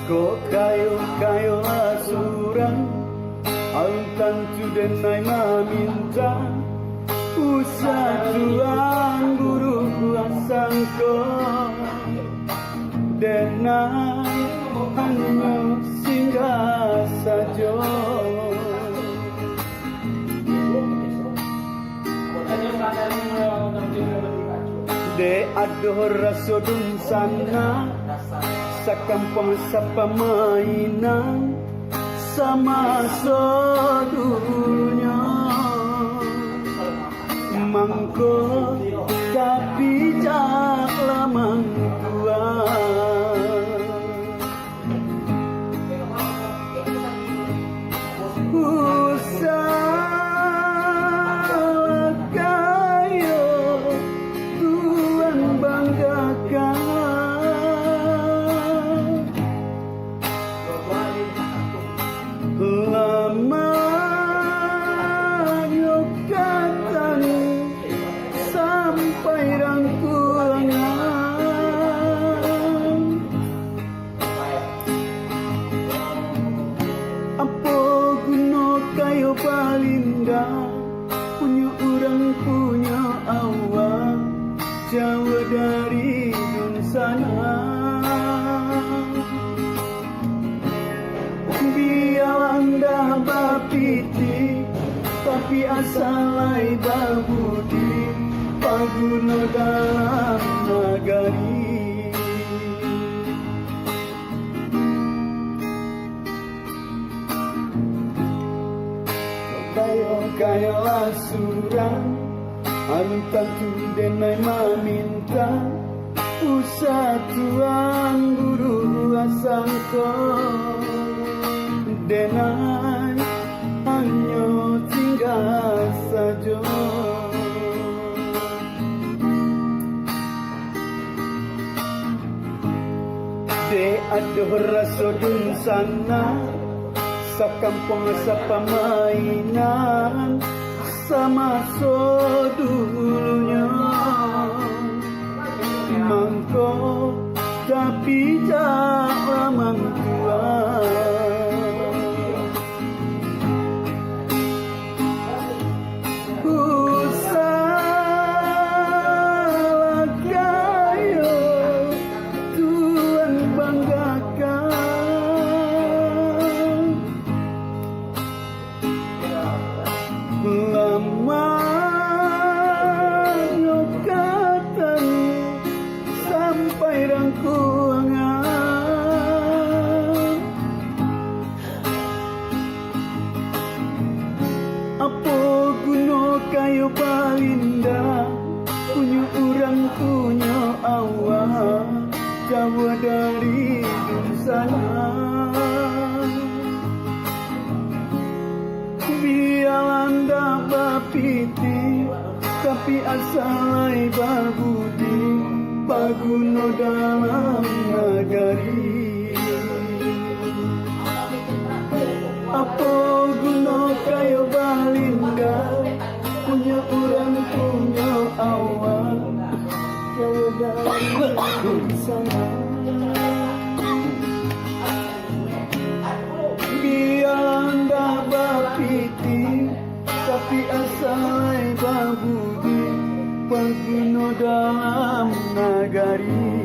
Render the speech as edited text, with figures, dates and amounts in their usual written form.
Kok kayo asuran Altan denai maminta Usah tuan guru kuasangko Denai hanya singgah saja De adoh rasa dun sana Sakampang sa pamainan Sama sodunya Mangko tapi jak lamang tua Usah kayo Tuhan banggakan Lama nyokatan sampai rangkulangan Apa guna kayo palinda Punya orang punya awal Jauh dari dun sana Anda bapiti tapi asalai babudi paguna dalam nagari kayo asuran anu tentu denai maminta usah tuan guru asangko Denai hanya tinggal saja De adoh rasa dun sana Sakampang sa pamainan Sama sodulunya Mangko tapi jak lamang tua Lama nyokatan sampai rangkuangan Apa guna kayo palinda Punya orang punya awal Jauh dari dun sana Anda bapiti tapi asalai babudi paguna dalam nagari Apa guna kayo balinda punya orang punya awal jauh dari sana Anda bapiti tapi asalai babudi paguna dalam nagari